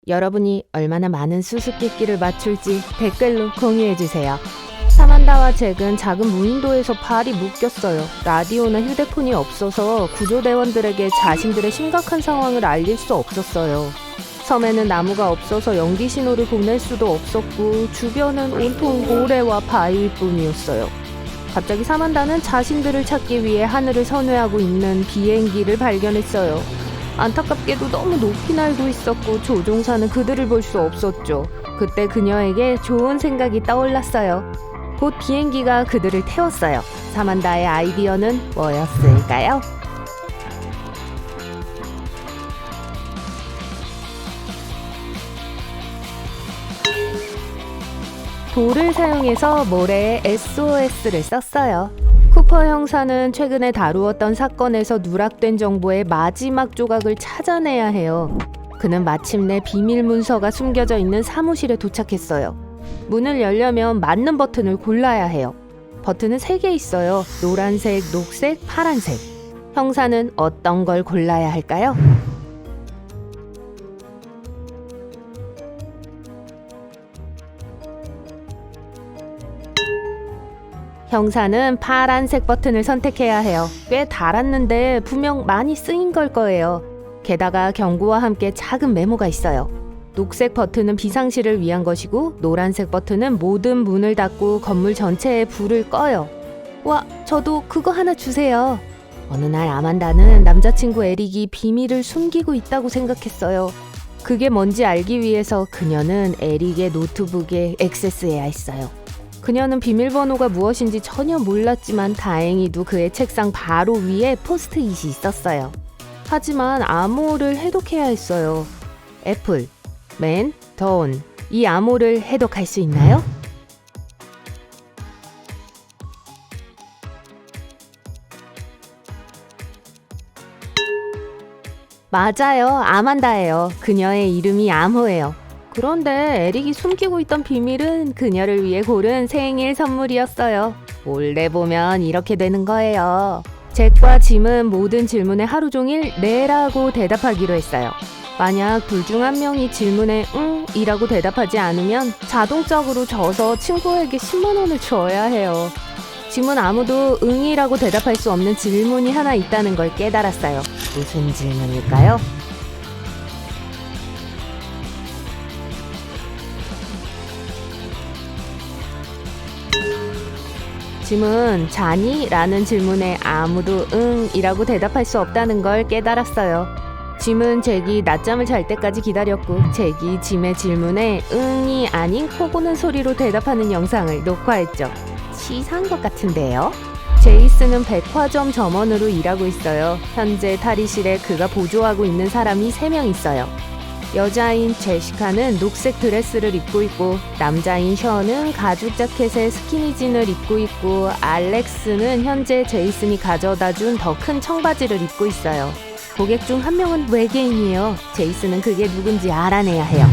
여러분이 얼마나 많은 수수께끼를 맞출지 댓글로 공유해주세요. 사만다와 잭은 작은 무인도에서 발이 묶였어요. 라디오나 휴대폰이 없어서 구조대원들에게 자신들의 심각한 상황을 알릴 수 없었어요. 섬에는 나무가 없어서 연기 신호를 보낼 수도 없었고 주변은 온통 모래와 바위일 뿐이었어요. 갑자기 사만다는 자신들을 찾기 위해 하늘을 선회하고 있는 비행기를 발견했어요. 안타깝게도 너무 높이 날고 있었고 조종사는 그들을 볼 수 없었죠. 그때 그녀에게 좋은 생각이 떠올랐어요. 곧 비행기가 그들을 태웠어요. 사만다의 아이디어는 뭐였을까요? 돌을 사용해서 모래에 SOS를 썼어요. 쿠퍼 형사는 최근에 다루었던 사건에서 누락된 정보의 마지막 조각을 찾아내야 해요. 그는 마침내 비밀 문서가 숨겨져 있는 사무실에 도착했어요. 문을 열려면 맞는 버튼을 골라야 해요. 버튼은 3개 있어요. 노란색, 녹색, 파란색. 형사는 어떤 걸 골라야 할까요? 형사는 파란색 버튼을 선택해야 해요. 꽤 달았는데 분명 많이 쓰인 걸 거예요. 게다가 경고와 함께 작은 메모가 있어요. 녹색 버튼은 비상시를 위한 것이고 노란색 버튼은 모든 문을 닫고 건물 전체에 불을 꺼요. 와, 저도 그거 하나 주세요. 어느 날 아만다는 남자친구 에릭이 비밀을 숨기고 있다고 생각했어요. 그게 뭔지 알기 위해서 그녀는 에릭의 노트북에 액세스해야 했어요. 그녀는 비밀번호가 무엇인지 전혀 몰랐지만 다행히도 그의 책상 바로 위에 포스트잇이 있었어요. 하지만 암호를 해독해야 했어요. 애플, 맨, 돈. 이 암호를 해독할 수 있나요? 맞아요. 아만다예요. 그녀의 이름이 암호예요. 그런데 에릭이 숨기고 있던 비밀은 그녀를 위해 고른 생일 선물이었어요. 몰래 보면 이렇게 되는 거예요. 잭과 짐은 모든 질문에 하루 종일 네라고 대답하기로 했어요. 만약 둘 중 한 명이 질문에 응 이라고 대답하지 않으면 자동적으로 져서 친구에게 10만 원을 줘야 해요. 짐은 아무도 응이라고 대답할 수 없는 질문이 하나 있다는 걸 깨달았어요. 무슨 질문일까요? 짐은 자니? 라는 질문에 아무도 응이라고 대답할 수 없다는 걸 깨달았어요. 짐은 잭이 낮잠을 잘 때까지 기다렸고 잭이 짐의 질문에 응이 아닌 코고는 소리로 대답하는 영상을 녹화했죠. 치사한 것 같은데요? 제이슨은 백화점 점원으로 일하고 있어요. 현재 탈의실에 그가 보조하고 있는 사람이 3명 있어요. 여자인 제시카는 녹색 드레스를 입고 있고 남자인 션은 가죽 자켓에 스키니진을 입고 있고 알렉스는 현재 제이슨이 가져다 준 더 큰 청바지를 입고 있어요. 고객 중 한 명은 외계인이에요. 제이슨은 그게 누군지 알아내야 해요.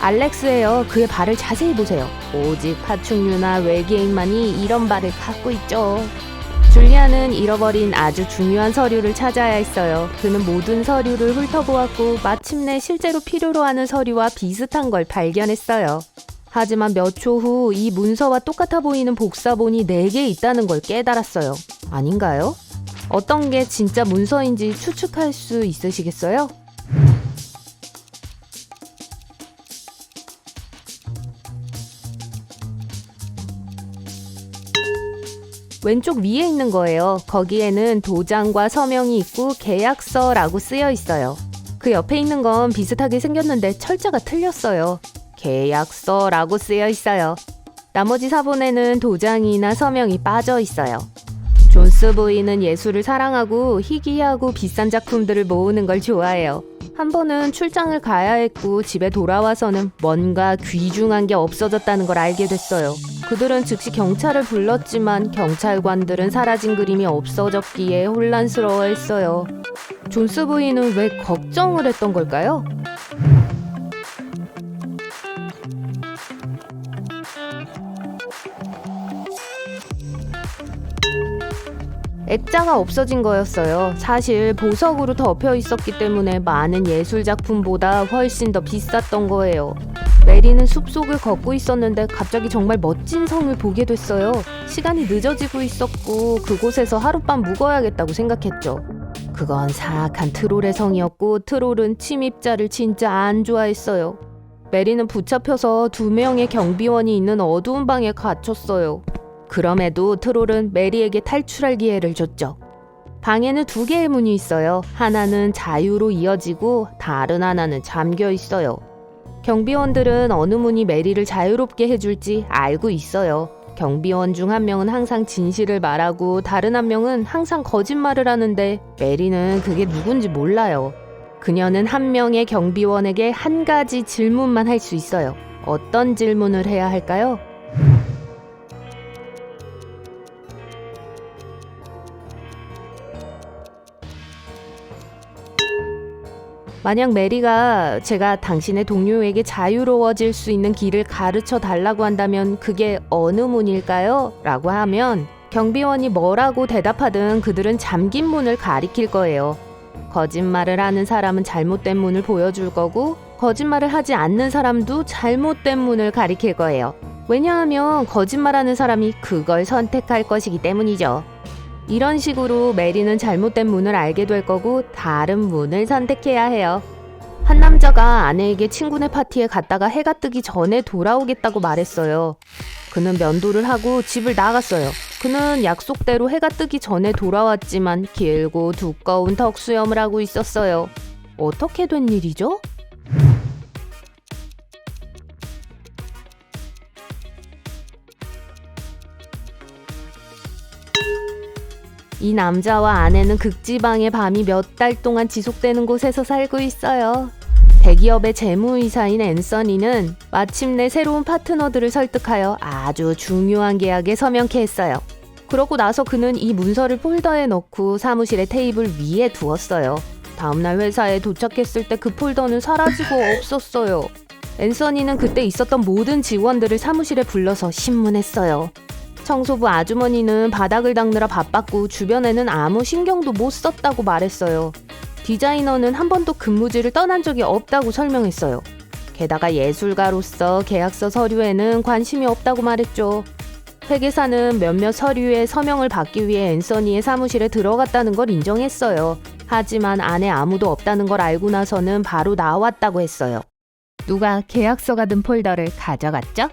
알렉스예요. 그의 발을 자세히 보세요. 오직 파충류나 외계인만이 이런 발을 갖고 있죠. 줄리아는 잃어버린 아주 중요한 서류를 찾아야 했어요. 그는 모든 서류를 훑어보았고 마침내 실제로 필요로 하는 서류와 비슷한 걸 발견했어요. 하지만 몇 초 후 이 문서와 똑같아 보이는 복사본이 4개 있다는 걸 깨달았어요. 아닌가요? 어떤 게 진짜 문서인지 추측할 수 있으시겠어요? 왼쪽 위에 있는 거예요. 거기에는 도장과 서명이 있고 계약서라고 쓰여 있어요. 그 옆에 있는 건 비슷하게 생겼는데 철자가 틀렸어요. 계약서라고 쓰여 있어요. 나머지 사본에는 도장이나 서명이 빠져 있어요. 존스 부인은 예술을 사랑하고 희귀하고 비싼 작품들을 모으는 걸 좋아해요. 한 번은 출장을 가야 했고 집에 돌아와서는 뭔가 귀중한 게 없어졌다는 걸 알게 됐어요. 그들은 즉시 경찰을 불렀지만 경찰관들은 사라진 그림이 없어졌기에 혼란스러워했어요. 존스 부인은 왜 걱정을 했던 걸까요? 액자가 없어진 거였어요. 사실 보석으로 덮여 있었기 때문에 많은 예술 작품보다 훨씬 더 비쌌던 거예요. 메리는 숲속을 걷고 있었는데 갑자기 정말 멋진 성을 보게 됐어요. 시간이 늦어지고 있었고 그곳에서 하룻밤 묵어야겠다고 생각했죠. 그건 사악한 트롤의 성이었고 트롤은 침입자를 진짜 안 좋아했어요. 메리는 붙잡혀서 2명의 경비원이 있는 어두운 방에 갇혔어요. 그럼에도 트롤은 메리에게 탈출할 기회를 줬죠. 방에는 2개의 문이 있어요. 하나는 자유로 이어지고 다른 하나는 잠겨 있어요. 경비원들은 어느 문이 메리를 자유롭게 해줄지 알고 있어요. 경비원 중 한 명은 항상 진실을 말하고 다른 한 명은 항상 거짓말을 하는데 메리는 그게 누군지 몰라요. 그녀는 한 명의 경비원에게 한 가지 질문만 할 수 있어요. 어떤 질문을 해야 할까요? 만약 메리가 제가 당신의 동료에게 자유로워질 수 있는 길을 가르쳐 달라고 한다면 그게 어느 문일까요? 라고 하면 경비원이 뭐라고 대답하든 그들은 잠긴 문을 가리킬 거예요. 거짓말을 하는 사람은 잘못된 문을 보여줄 거고 거짓말을 하지 않는 사람도 잘못된 문을 가리킬 거예요. 왜냐하면 거짓말하는 사람이 그걸 선택할 것이기 때문이죠. 이런 식으로 메리는 잘못된 문을 알게 될 거고 다른 문을 선택해야 해요. 한 남자가 아내에게 친구네 파티에 갔다가 해가 뜨기 전에 돌아오겠다고 말했어요. 그는 면도를 하고 집을 나갔어요. 그는 약속대로 해가 뜨기 전에 돌아왔지만 길고 두꺼운 턱수염을 하고 있었어요. 어떻게 된 일이죠? 이 남자와 아내는 극지방의 밤이 몇 달 동안 지속되는 곳에서 살고 있어요. 대기업의 재무이사인 앤서니는 마침내 새로운 파트너들을 설득하여 아주 중요한 계약에 서명케 했어요. 그러고 나서 그는 이 문서를 폴더에 넣고 사무실의 테이블 위에 두었어요. 다음날 회사에 도착했을 때 그 폴더는 사라지고 없었어요. 앤서니는 그때 있었던 모든 직원들을 사무실에 불러서 신문했어요. 청소부 아주머니는 바닥을 닦느라 바빴고 주변에는 아무 신경도 못 썼다고 말했어요. 디자이너는 한 번도 근무지를 떠난 적이 없다고 설명했어요. 게다가 예술가로서 계약서 서류에는 관심이 없다고 말했죠. 회계사는 몇몇 서류에 서명을 받기 위해 앤서니의 사무실에 들어갔다는 걸 인정했어요. 하지만 안에 아무도 없다는 걸 알고 나서는 바로 나왔다고 했어요. 누가 계약서가 든 폴더를 가져갔죠?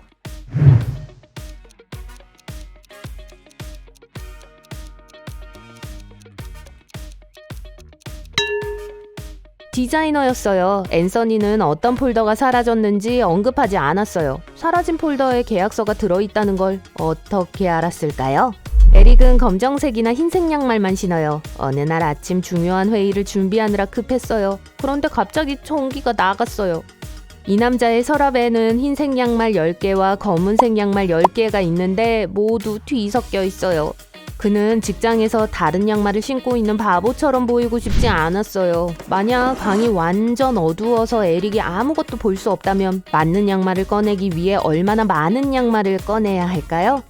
디자이너였어요. 앤서니는 어떤 폴더가 사라졌는지 언급하지 않았어요. 사라진 폴더에 계약서가 들어있다는 걸 어떻게 알았을까요? 에릭은 검정색이나 흰색 양말만 신어요. 어느 날 아침 중요한 회의를 준비하느라 급했어요. 그런데 갑자기 전기가 나갔어요. 이 남자의 서랍에는 흰색 양말 10개와 검은색 양말 10개가 있는데 모두 뒤섞여 있어요. 그는 직장에서 다른 양말을 신고 있는 바보처럼 보이고 싶지 않았어요. 만약 방이 완전 어두워서 에릭이 아무것도 볼 수 없다면 맞는 양말을 꺼내기 위해 얼마나 많은 양말을 꺼내야 할까요?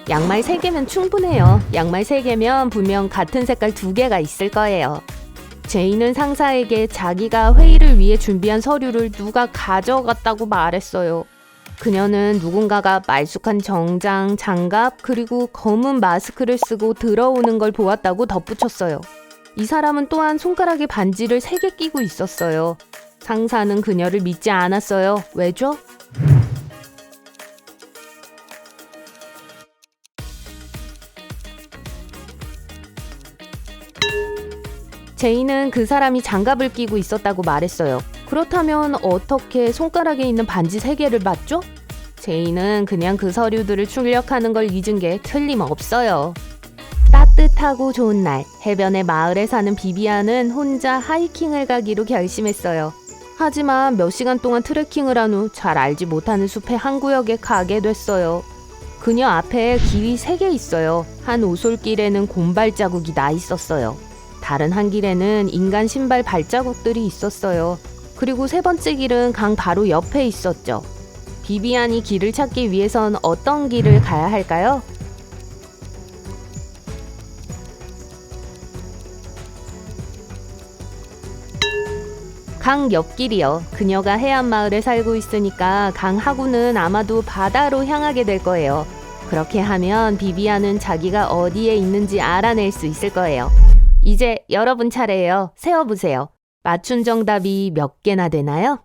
양말 3개면 충분해요. 양말 3개면 분명 같은 색깔 2개가 있을 거예요. 제이는 상사에게 자기가 회의를 위해 준비한 서류를 누가 가져갔다고 말했어요. 그녀는 누군가가 말쑥한 정장, 장갑, 그리고 검은 마스크를 쓰고 들어오는 걸 보았다고 덧붙였어요. 이 사람은 또한 손가락에 반지를 3개 끼고 있었어요. 상사는 그녀를 믿지 않았어요. 왜죠? 제이는 그 사람이 장갑을 끼고 있었다고 말했어요. 그렇다면 어떻게 손가락에 있는 반지 3개를 봤죠? 제이는 그냥 그 서류들을 출력하는 걸 잊은 게 틀림없어요. 따뜻하고 좋은 날, 해변의 마을에 사는 비비안은 혼자 하이킹을 가기로 결심했어요. 하지만 몇 시간 동안 트레킹을 한 후 잘 알지 못하는 숲의 한 구역에 가게 됐어요. 그녀 앞에 길이 3개 있어요. 한 오솔길에는 곰발 자국이 나 있었어요. 다른 한 길에는 인간 신발 발자국들이 있었어요. 그리고 세 번째 길은 강 바로 옆에 있었죠. 비비안이 길을 찾기 위해선 어떤 길을 가야 할까요? 강 옆길이요. 그녀가 해안 마을에 살고 있으니까 강 하구는 아마도 바다로 향하게 될 거예요. 그렇게 하면 비비안은 자기가 어디에 있는지 알아낼 수 있을 거예요. 이제 여러분 차례예요. 세어보세요. 맞춘 정답이 몇 개나 되나요?